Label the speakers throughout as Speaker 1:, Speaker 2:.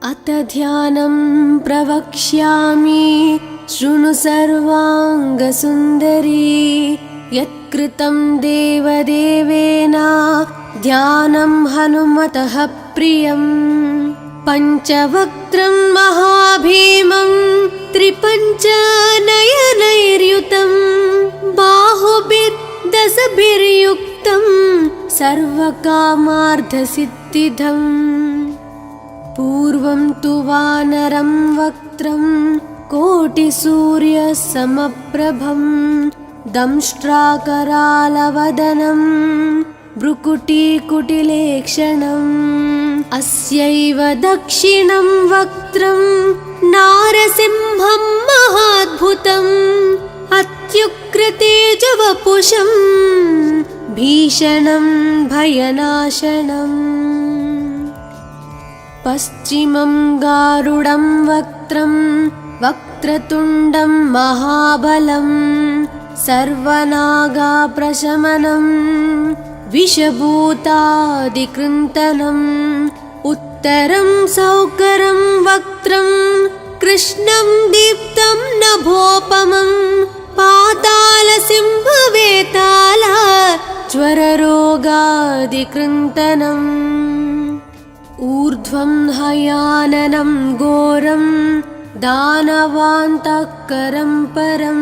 Speaker 1: अत ध्यानं प्रवक्ष्यामि शृणु सर्वाङ्गसुन्दरी। यत्कृतं देवदेवेन ध्यानं हनुमतः प्रियं। पञ्चवक्त्रं महाभीमं त्रिपञ्चनयनैर्युतं बाहुभिर्दशभिर्युक्तं सर्वकामार्थसिद्धिदम्। पूर्वं तु वानरं वक्त्रं कोटिसूर्यसमप्रभं दंष्ट्राकरालवदनं भ्रुकुटीकुटिलेक्षणम्। अस्यैव दक्षिणं वक्त्रं नारसिंहं महाद्भुतम् अत्युग्रतेजवपुषं भीषणं भयनाशनम्। पश्चिमं गारुडं वक्त्रं वक्रतुण्डं महाबलं सर्वनागाप्रशमनं विषभूतादिकृन्तनम्। उत्तरं सौकरं वक्त्रं कृष्णं दीप्तं नभोपमं पातालसिंहवेताल ज्वररोगादिकृन्तनम्। ऊर्ध्वं हयाननं घोरं दानवान्तःकरं परं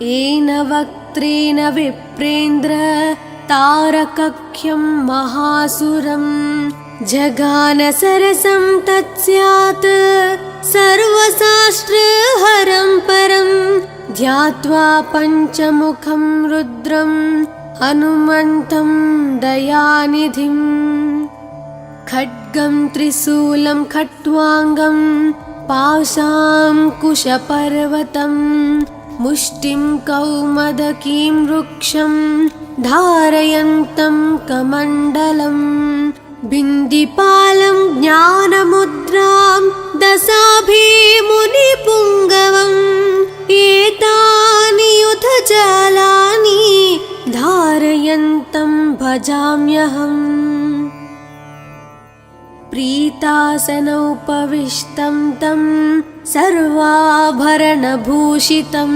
Speaker 1: येन वक्त्रेण विप्रेन्द्र तारकख्यं महासुरं। जगानसरसं तत्स्यात् सर्वशास्त्रहरं परं ध्यात्वा पञ्चमुखं रुद्रं हनुमन्तं दयानिधिम्। खड्गं त्रिशूलं खट्वाङ्गं पाशाङ्कुशपर्वतं मुष्टिं कौमदकीं वृक्षं धारयन्तं कमण्डलं। बिन्दिपालं ज्ञानमुद्रां दशाभिमुनिपुङ्गवम् एतानि युधजालानि धारयन्तं भजाम्यहम्। प्रीतासनोपविष्टं तं सर्वाभरणभूषितं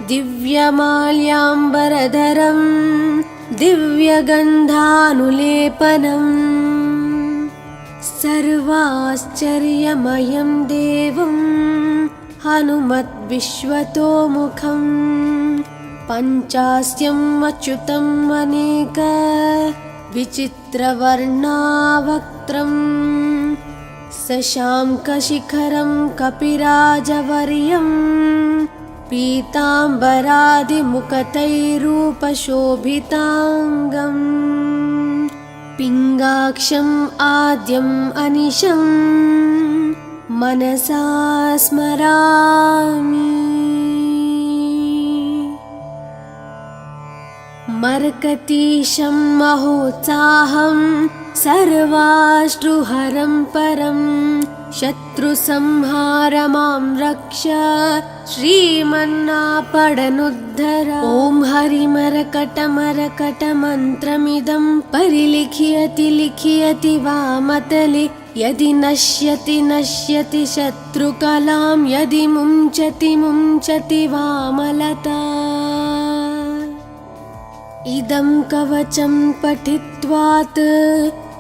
Speaker 1: दिव्यमाल्याम्बरधरं दिव्यगन्धानुलेपनम्। सर्वाश्चर्यमयं देवं हनुमद्विश्वतोमुखं पञ्चास्यम् अच्युतम् अनेक विचित्रवर्णावक्त्रं। शशाङ्कशिखरं कपिराजवर्यं पीताम्बरादिमुकुटैरूपशोभिताङ्गम्। पिङ्गाक्षम् आद्यम् अनिशं मनसा स्मरामि। मर्कटीशं महोत्साहं सर्वाश्रुहरं परं शत्रुसंहार मां रक्ष श्रीमन्नापडनुद्धर। ॐ हरिमरकटमरकटमन्त्रमिदं परिलिख्यति लिख्यति वामतले। यदि नश्यति नश्यति शत्रुकलां यदि मुञ्चति मुञ्चति वामलता। इदं कवचं पठित्वात्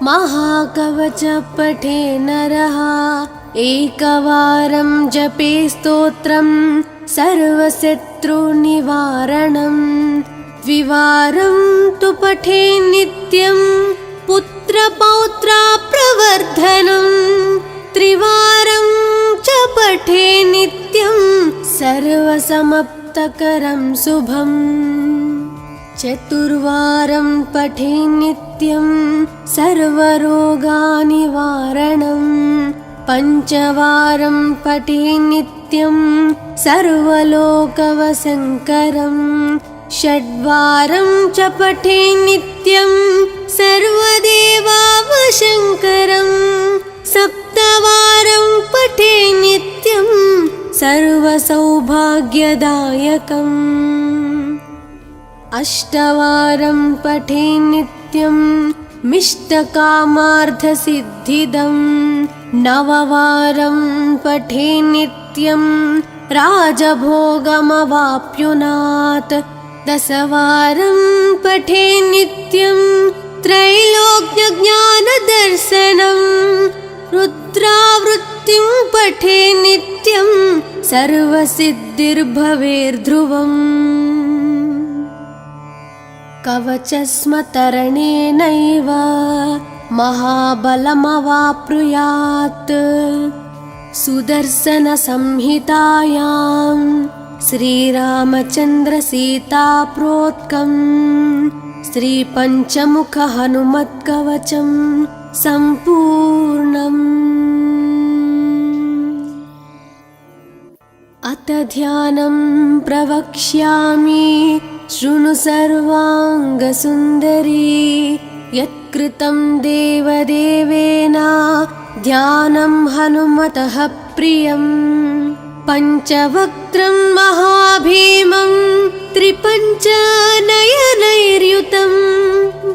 Speaker 1: महाकवच पठे नरः। एकवारं जपे स्तोत्रं सर्वशत्रुनिवारणम्। द्विवारं तु पठे नित्यं पुत्रपौत्राप्रवर्धनम्। त्रिवारं च पठे नित्यं सर्वसमाप्तकरं शुभम्। चतुर्वारं पठे नित्यं सर्वरोगनिवारणम्। पञ्चवारं पठे नित्यं सर्वलोकवशङ्करम्। षड्वारं च पठे नित्यं सर्वदेवावशङ्करम्। सप्तवारं पठे नित्यं सर्वसौभाग्यदायकम्। अष्टवारं पठे नित्यं मिष्टकामार्थसिद्धिदम्। नववारं पठे नित्यं राजभोगमवाप्युनात् 10 वारं पठे नित्यं त्रैलोक्यज्ञानदर्शनं रुद्रावृत्तिं पठे नित्यं सर्वसिद्धिर्भवेर्ध्रुवम् कवचस्मतरणेनैव महाबलमवाप्नुयात् सुदर्शनसंहितायां श्रीरामचन्द्रसीताप्रोक्तं श्रीपञ्चमुखहनुमत्कवचं सम्पूर्णम्। अत ध्यानं प्रवक्ष्यामि शृणु सर्वाङ्गसुन्दरी यत्कृतं देवदेवेन ध्यानं हनुमतः प्रियं पञ्चवक्त्रं महाभीमं त्रिपञ्चनयनैर्युतं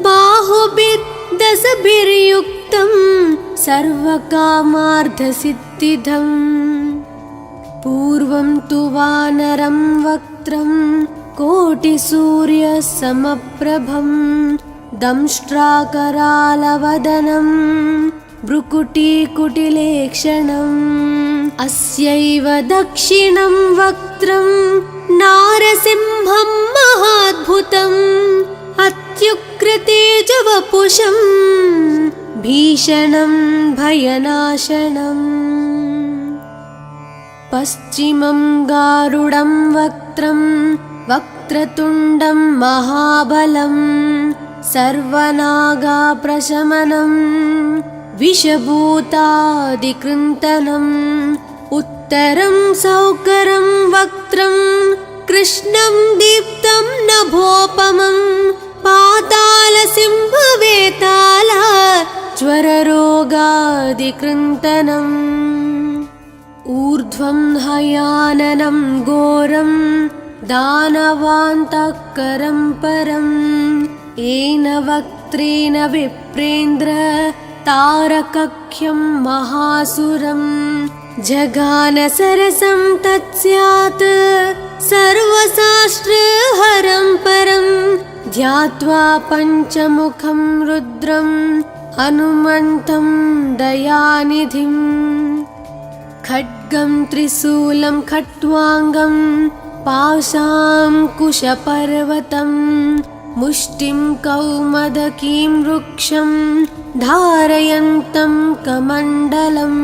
Speaker 1: बाहुभिर्दशभिर्युक्तं सर्वकामार्थसिद्धिदम् पूर्वं तु वानरं वक्त्रं कोटिसूर्यसमप्रभं दंष्ट्राकरालवदनं भ्रुकुटीकुटिलेक्षणम् अस्यैव दक्षिणं वक्त्रं नारसिंहं महाद्भुतम् अत्युग्रतेजवपुषं भीषणं भयनाशनम् पश्चिमं गारुडं वक्त्रं वक्रतुण्डं महाबलं सर्वनागाप्रशमनं विषभूतादिकृन्तनम् उत्तरं सौकरं वक्त्रं कृष्णं दीप्तं नभोपमं पातालसिंहवेताल ज्वररोगादिकृन्तनम् ऊर्ध्वं हयाननं घोरं दानवान्तकरं परं येन वक्त्रेण विप्रेन्द्र तारकख्यं महासुरं जगानसरसं तत्स्यात् सर्वशास्त्रहरं परं ध्यात्वा पञ्चमुखं रुद्रं हनुमन्तं दयानिधिम् खड्गं त्रिशूलं खट्वाङ्गं पाशाङ्कुशपर्वतं मुष्टिं कौमदकीं वृक्षं धारयन्तं कमण्डलं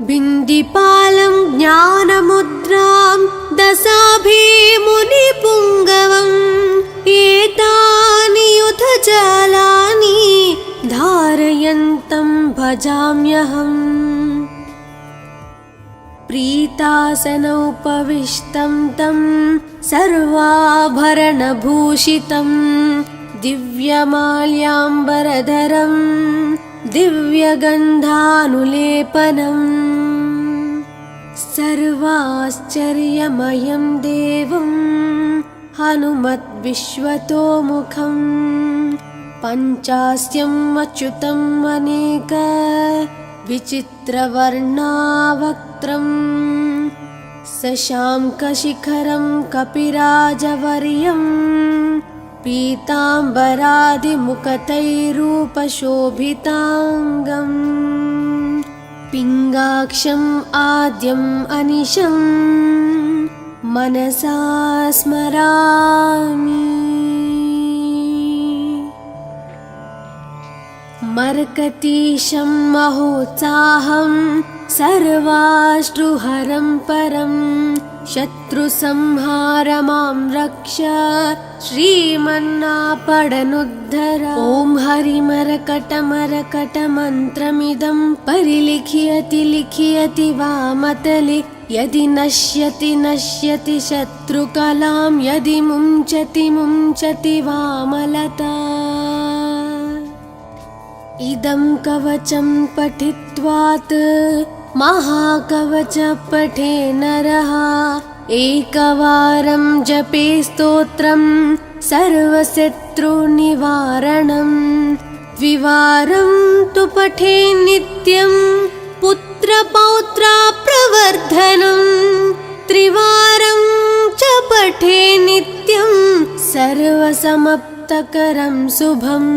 Speaker 1: बिन्दिपालं ज्ञानमुद्रां दशाभिमुनिपुङ्गवम् एतानि युधजालानि धारयन्तं भजाम्यहम् प्रीतासनोपविष्टं तं सर्वाभरणभूषितं दिव्यमाल्याम्बरधरं दिव्यगन्धानुलेपनम् सर्वाश्चर्यमयं देवं हनुमद्विश्वतोमुखं पञ्चास्यम् अच्युतम् अनेक विचित्रवर्णावक्त्रं शशाङ्कशिखरं कपिराजवर्यं पीताम्बरादिमुखतैरूपशोभिताङ्गम् पिङ्गाक्षम् आद्यम् अनिशं मनसा स्मरामि मर्कतीशं महोत्साहं सर्वाश्रुहरं परं शत्रुसंहार मां रक्ष श्रीमन्नापडनुद्धर ॐ हरिमरकटमरकटमन्त्रमिदं परिलिख्यति लिख्यति वामतले यदि नश्यति नश्यति शत्रुकलां यदि मुञ्चति मुञ्चति वामलता इदं कवचं पठित्वात् महाकवच पठे नरः एकवारं जपे स्तोत्रं सर्वशत्रुनिवारणं द्विवारं तु पठे नित्यं पुत्रपौत्राप्रवर्धनम् त्रिवारं च पठे नित्यं सर्वसमप्तकरं शुभम्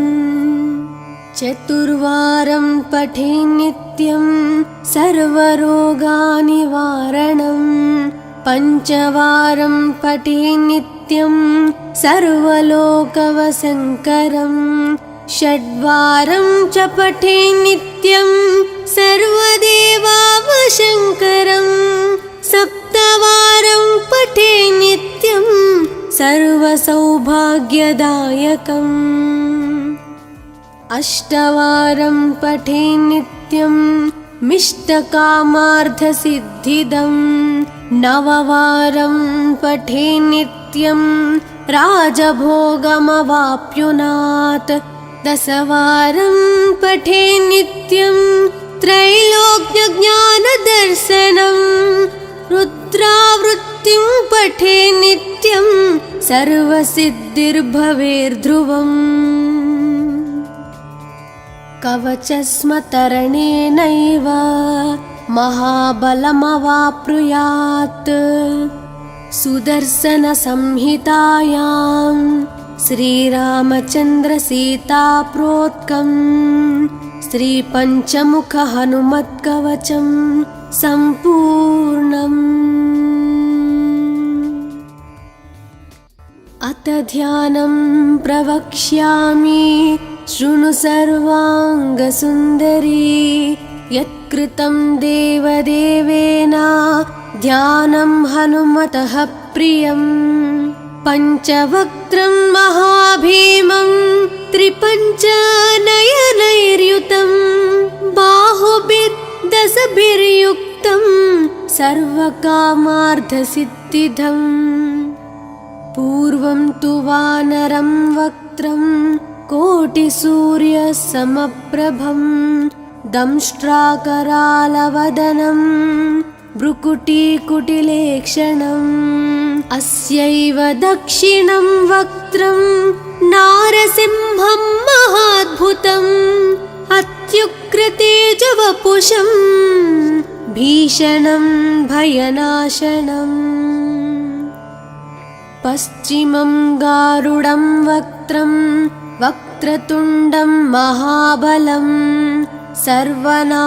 Speaker 1: चतुर्वारं पठे नित्यं सर्वरोगानिवारणम् पञ्चवारं पठे नित्यं सर्वलोकवशङ्करम् षड्वारं च पठे नित्यं सर्वदेवावशङ्करम् सप्तवारं पठे नित्यं सर्वसौभाग्यदायकम् अष्टवारं पठे नित्यं मिष्टकामार्थसिद्धिदम् नववारं पठे नित्यं राजभोगमवाप्नुयात् दशवारं पठे नित्यं त्रैलोक्यज्ञानदर्शनम् रुद्रावृत्तिं पठे नित्यं सर्वसिद्धिर्भवेर्ध्रुवम् कवचस्मतरणेनैव महाबलमवाप्नुयात् सुदर्शनसंहितायां श्रीरामचन्द्रसीताप्रोक्तं श्रीपञ्चमुखहनुमत्कवचं सम्पूर्णम् अथ ध्यानं प्रवक्ष्यामि शृणु सर्वाङ्गसुन्दरी यत्कृतं देवदेवेन ध्यानं हनुमतः प्रियम् पञ्चवक्त्रं महाभीमं त्रिपञ्चनयनैर्युतं बाहुभिर्दशभिर्युक्तं सर्वकामार्थसिद्धिदम् पूर्वं तु वानरं वक्त्रं कोटिसूर्यसमप्रभं दंष्ट्राकरालवदनं भ्रुकुटीकुटिलेक्षणम् अस्यैव दक्षिणं वक्त्रं नारसिंहं महाद्भुतम् अत्युग्रतेजवपुषं भीषणं भयनाशनम् पश्चिमं गारुडं वक्त्रं वक्रतुण्डं महाबलं सर्वनागाप्रशमनं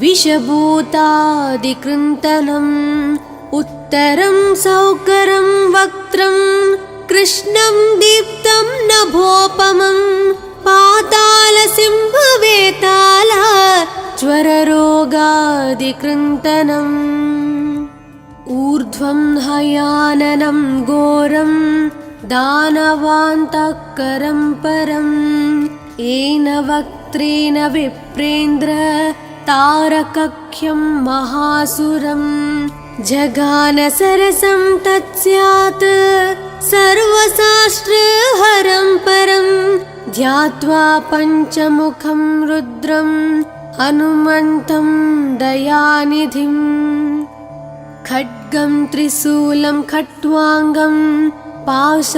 Speaker 1: विषभूतादिकृन्तनम् उत्तरं सौकरं वक्त्रं कृष्णं दीप्तं नभोपमं पातालसिंहवेताल ज्वररोगादिकृन्तनम् ऊर्ध्वं हयाननं घोरं दानवान्तकरं परम् येन वक्त्रेण विप्रेन्द्र तारकख्यं महासुरं जगानसरसं तत्स्यात् सर्वशास्त्रहरं परं ध्यात्वा पञ्चमुखं रुद्रं हनुमन्तं दयानिधिम् खड्गं त्रिशूलं खट्वाङ्गं पाशाङ्कुशपर्वतं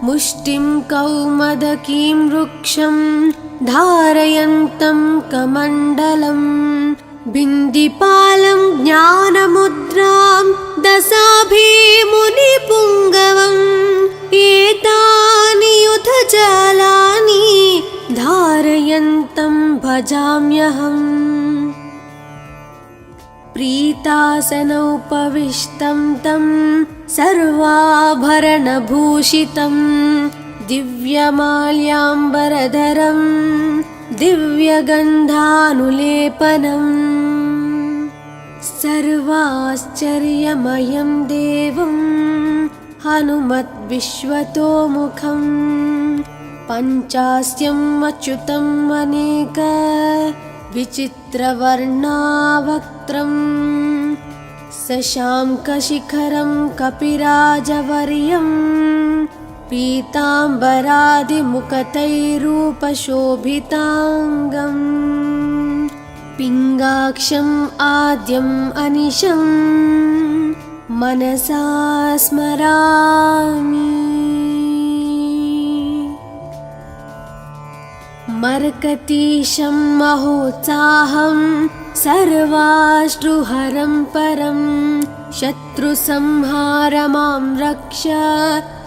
Speaker 1: मुष्टिं कौमदकीं वृक्षं धारयन्तं कमण्डलम् बिन्दिपालं ज्ञानमुद्रां दशाभिमुनिपुङ्गवम् एतानि युधजालानि धारयन्तं भजाम्यहम् प्रीतासनोपविष्टं तं सर्वाभरणभूषितं दिव्यमाल्याम्बरधरं दिव्यगन्धानुलेपनम् सर्वाश्चर्यमयं देवं हनुमद्विश्वतोमुखं पञ्चास्यम् अच्युतम् अनेक विचित्रवर्णावक्त्रं शशाङ्कशिखरं कपिराजवर्यं पीताम्बरादिमुखतैरूपशोभिताङ्गम् पिङ्गाक्षम् आद्यम् अनिशं मनसा स्मरामि। मर्कतीशं महोत्साहं सर्वाश्रुहरं परं शत्रुसंहार मां रक्ष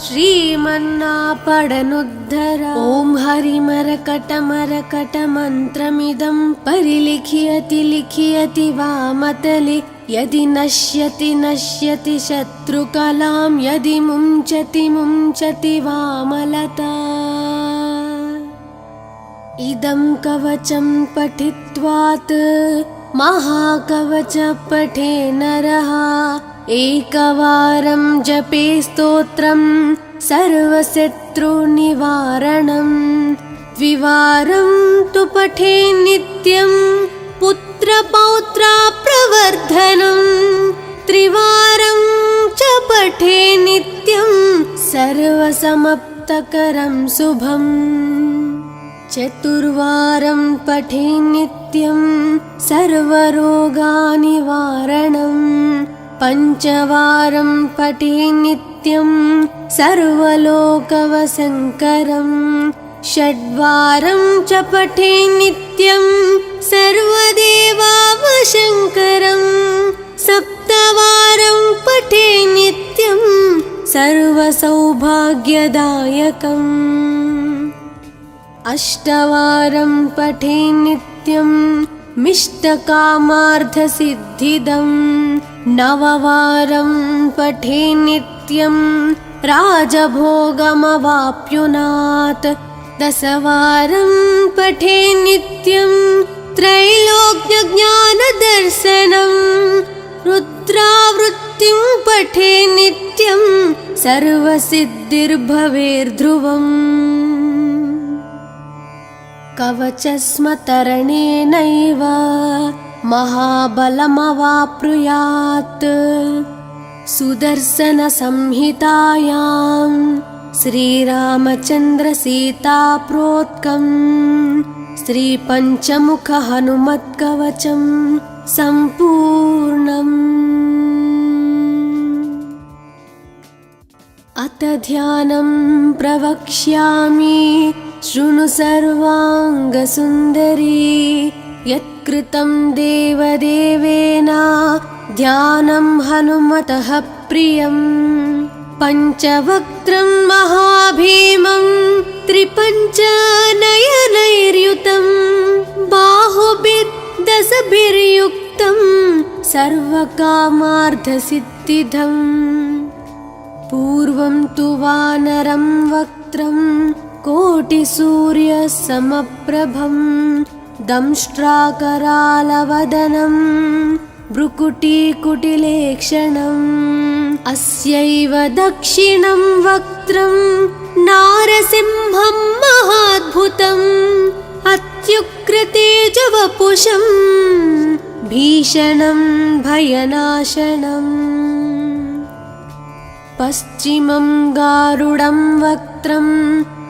Speaker 1: श्रीमन्नापडनुद्धर। ॐ हरिमरकटमरकटमन्त्रमिदं परिलिखियति लिखियति वामतले यदि नश्यति नश्यति शत्रुकलां यदि मुञ्चति मुञ्चति वामलता। इदं कवचं पठित्वात् महाकवच पठे नरः एकवारं जपे स्तोत्रं सर्वशत्रुनिवारणं द्विवारं तु पठे नित्यं पुत्रपौत्राप्रवर्धनं त्रिवारं च पठे नित्यं सर्वसमाप्तकरं शुभम् चतुर्वारं पठे नित्यं सर्वरोगनिवारणं पञ्चवारं पठे नित्यं सर्वलोकवशङ्करं षड्वारं च पठे नित्यं सर्वदेवावशङ्करं सप्तवारं पठे नित्यं सर्वसौभाग्यदायकम् अष्टवारं पठे नित्यं मिष्टकामार्थसिद्धिदं नववारं पठे नित्यं राजभोगमवाप्नुयात् दशवारं पठे नित्यं त्रैलोक्यज्ञानदर्शनं रुद्रावृत्तिं पठे नित्यं सर्वसिद्धिर्भवेर्ध्रुवम् कवचस्मतरणेनैव महाबलमवाप्नुयात् सुदर्शनसंहितायां श्रीरामचन्द्रसीताप्रोक्तं श्रीपञ्चमुखहनुमत्कवचं सम्पूर्णम्। अथ ध्यानं प्रवक्ष्यामि शृणु सर्वाङ्गसुन्दरी यत्कृतं देवदेवेन ध्यानं हनुमतः प्रियं पञ्चवक्त्रं महाभीमं त्रिपञ्चनयनैर्युतं बाहुभिर्दशभिर्युक्तं सर्वकामार्थसिद्धिदम् पूर्वं तु वानरं वक्त्रं कोटिसूर्यसमप्रभं दंष्ट्राकरालवदनं भ्रुकुटीकुटिलेक्षणम् अस्यैव दक्षिणं वक्त्रं नारसिंहं महाद्भुतम् अत्युग्रतेजवपुषं भीषणं भयनाशनम् पश्चिमं गारुडं वक्त्रं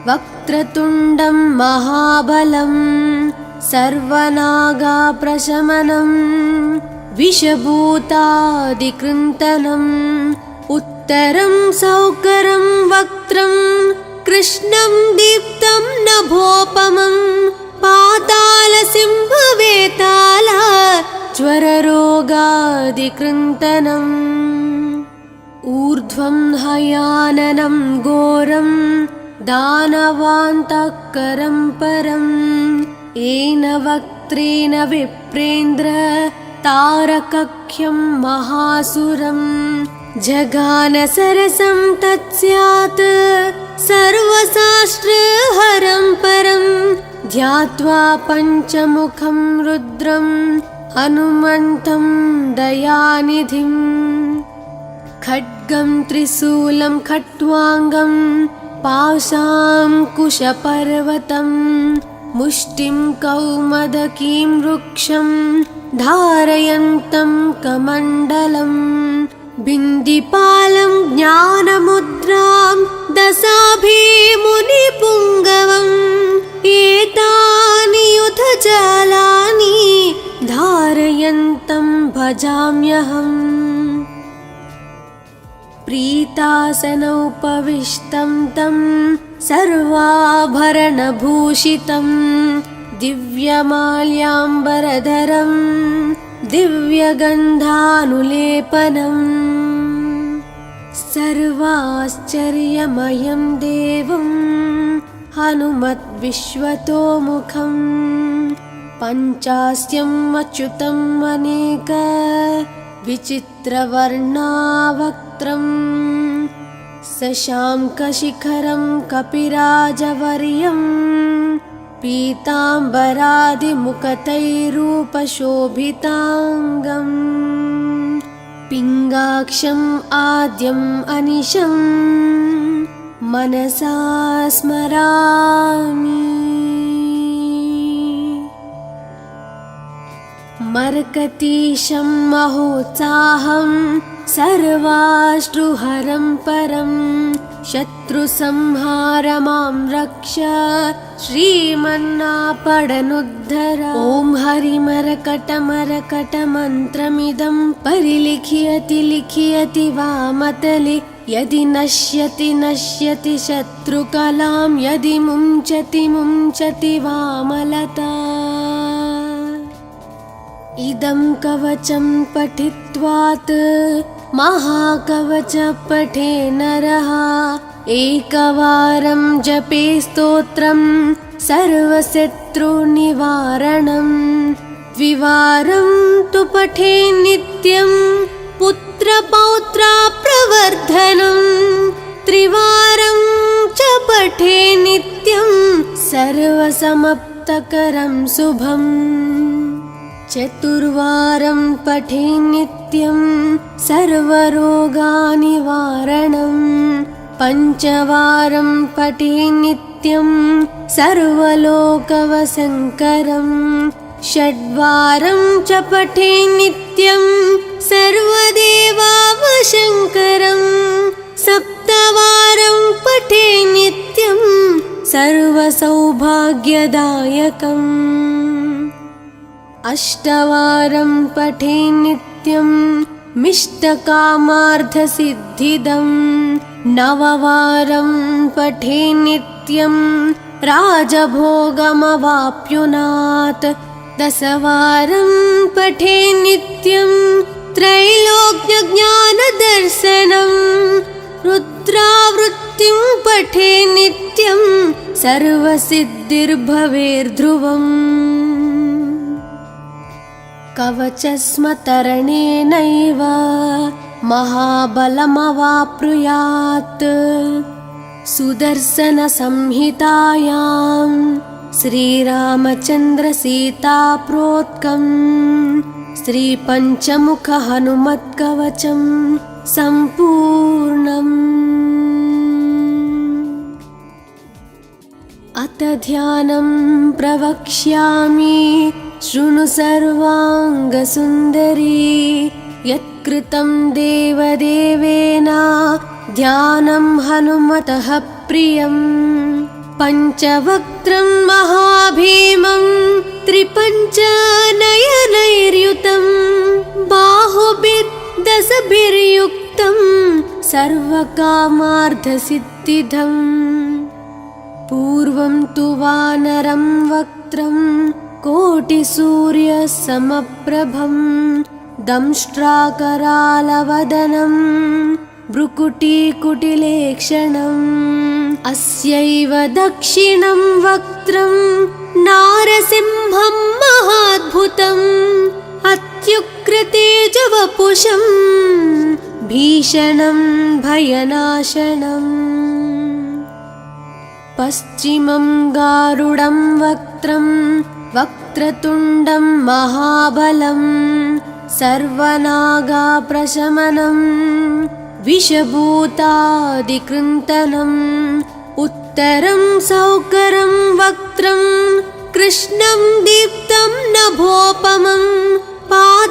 Speaker 1: वक्रतुण्डं महाबलं सर्वनागाप्रशमनं विषभूतादिकृन्तनम् उत्तरं सौकरं वक्त्रं कृष्णं दीप्तं नभोपमं पातालसिंहवेताल ज्वररोगादिकृन्तनम् ऊर्ध्वं हयाननं घोरं दानवान्तकरं परं येन वक्त्रेण विप्रेन्द्र तारकख्यं महासुरं जगानसरसं तत्स्यात् सर्वशास्त्रहरं परं ध्यात्वा पञ्चमुखं रुद्रं हनुमन्तं दयानिधिम् खड्गं त्रिशूलं खट्वाङ्गं पाशाङ्कुशपर्वतं मुष्टिं कौमदकीं वृक्षं धारयन्तं कमण्डलं बिन्दिपालं ज्ञानमुद्रां दशाभिमुनिपुङ्गवम् एतानि युधजालानि धारयन्तं भजाम्यहम् प्रीतासनोपविष्टं तं सर्वाभरणभूषितं दिव्यमाल्याम्बरधरं दिव्यगन्धानुलेपनम् सर्वाश्चर्यमयं देवं हनुमद्विश्वतोमुखं पञ्चास्यम् अच्युतम् अनेक विचित्रवर्णावक्त्रम् शशाङ्कशिखरं कपिराजवर्यं पीताम्बरादिमुकुटैरूपशोभिताङ्गम् पिङ्गाक्षम् आद्यम् अनिशं मनसा स्मरामि। मर्कतीशं महोत्साहं सर्वाश्रुहरं परं शत्रुसंहारमां रक्ष श्रीमन्नापडनुद्धर। ॐ हरिमरकटमरकटमन्त्रमिदं परिलिख्यति लिख्यति वामतले यदि नश्यति नश्यति शत्रुकलां यदि मुञ्चति मुञ्चति वामलता। इदं कवचं पठित्वात् महाकवच पठे नरः एकवारं जपे स्तोत्रं सर्वशत्रुनिवारणं द्विवारं तु पठे नित्यं पुत्रपौत्राप्रवर्धनं त्रिवारं च पठे नित्यं सर्वसमाप्तकरं शुभम् चतुर्वारं पठे नित्यं सर्वरोगनिवारणं पञ्चवारं पठे नित्यं सर्वलोकवशङ्करं षड्वारं च पठे नित्यं सर्वदेवावशङ्करं सप्तवारं पठे नित्यं सर्वसौभाग्यदायकम् अष्टवारं पठे नित्यं मिष्टकामार्थसिद्धिदं नववारं पठे नित्यं राजभोगमवाप्नुयात् दशवारं पठे नित्यं त्रैलोक्यज्ञानदर्शनं रुद्रावृत्तिं पठे नित्यं सर्वसिद्धिर्भवेर्ध्रुवम् कवचस्मतरणेनैव महाबलमवाप्नुयात् सुदर्शनसंहितायां श्रीरामचन्द्रसीताप्रोक्तं श्रीपञ्चमुखहनुमत्कवचं सम्पूर्णम्। अथ ध्यानं प्रवक्ष्यामि शृणु सर्वाङ्गसुन्दरी यत्कृतं देवदेवेन ध्यानं हनुमतः प्रियं पञ्चवक्त्रं महाभीमं त्रिपञ्चनयनैर्युतं बाहुभिर्दशभिर्युक्तं सर्वकामार्थसिद्धिदम् पूर्वं तु वानरं वक्त्रं कोटिसूर्यसमप्रभं दंष्ट्राकरालवदनं भ्रुकुटीकुटिलेक्षणम् अस्यैव दक्षिणं वक्त्रं नारसिंहं महाद्भुतम् अत्युग्रतेजवपुषं भीषणं भयनाशनम् पश्चिमं गारुडं वक्त्रं वक्रतुण्डं महाबलं सर्वनागाप्रशमनं विषभूतादिकृन्तनम् उत्तरं सौकरं वक्त्रं कृष्णं दीप्तं नभोपमं पातालसिंहवेताल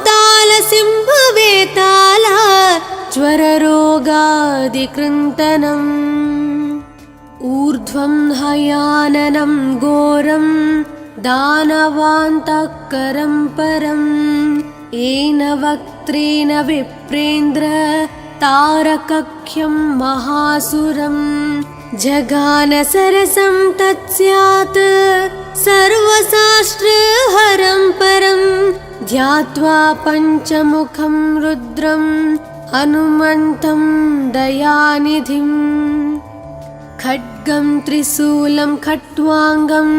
Speaker 1: ज्वररोगादिकृन्तनम् ऊर्ध्वं हयाननं घोरं दानवान्तकरं परम् येन वक्त्रेण विप्रेन्द्र तारकख्यं महासुरं जगान सरसं तत्स्यात् सर्वशास्त्रहरं परं ध्यात्वा पञ्चमुखं रुद्रं हनुमन्तं दयानिधिं खड्गं त्रिशूलं खट्वाङ्गं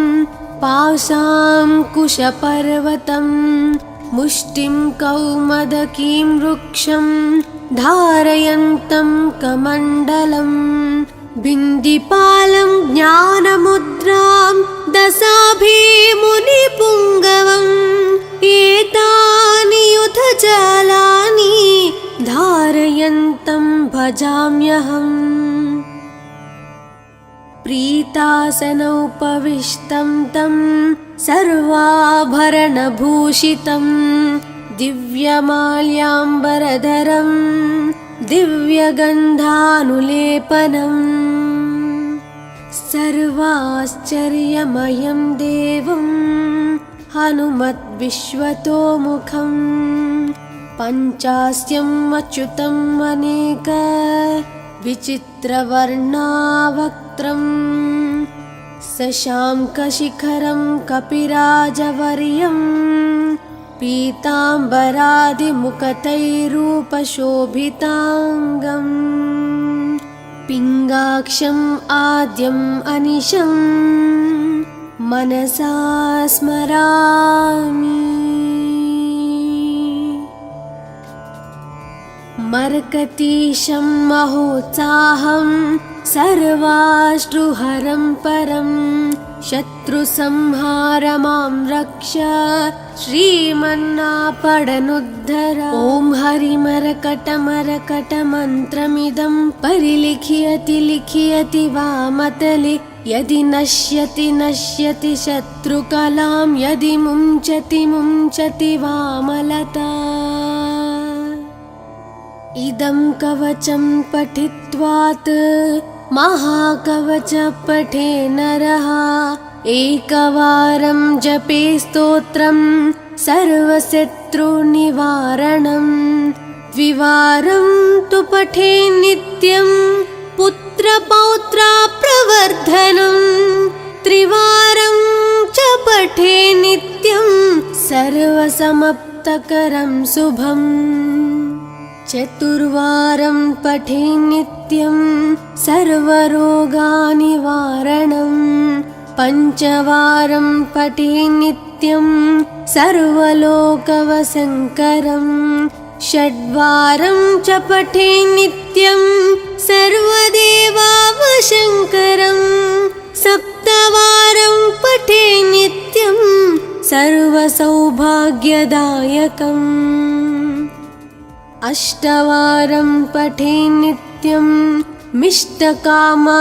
Speaker 1: पाशाङ्कुशपर्वतं मुष्टिं कौमदकीं वृक्षं धारयन्तं कमण्डलं बिन्दिपालं ज्ञानमुद्रां दशाभिमुनिपुङ्गवम् एतानि युधजालानि धारयन्तं भजाम्यहम् प्रीतासनोपविष्टं तं सर्वाभरणभूषितं दिव्यमाल्याम्बरधरं दिव्यगन्धानुलेपनम् सर्वाश्चर्यमयं देवं हनुमद्विश्वतोमुखं पञ्चास्यम् अच्युतम् अनेक विचित्रवर्णावक्त्रं शशाङ्कशिखरं कपिराजवर्यं पीताम्बरादिमुकुटैरूपशोभिताङ्गम् पिङ्गाक्षम् आद्यम् अनिशं मनसा स्मरामि मर्कतीशं महोत्साहं सर्वाश्रुहरं परं शत्रुसंहारमां रक्ष श्रीमन्नापडनुद्धर ॐ हरिमरकटमरकटमन्त्रमिदं परिलिख्यति लिख्यति वामतले यदि नश्यति नश्यति शत्रुकलां यदि मुञ्चति मुञ्चति वामलता इदं कवचं पठित्वात् महाकवच पठे नरः एकवारं जपे स्तोत्रं सर्वशत्रुनिवारणं द्विवारं तु पठे नित्यं पुत्रपौत्राप्रवर्धनं त्रिवारं च पठे नित्यं सर्वसमाप्तकरं शुभम् चतुर्वारं पठे नित्यं सर्वरोगनिवारणं पञ्चवारं पठे नित्यं सर्वलोकवशङ्करं षड्वारं च पठे नित्यं सर्वदेवावशङ्करं सप्तवारं पठे नित्यं सर्वसौभाग्यदायकम् अष्टवारं पठे नित्यं मिष्टकामा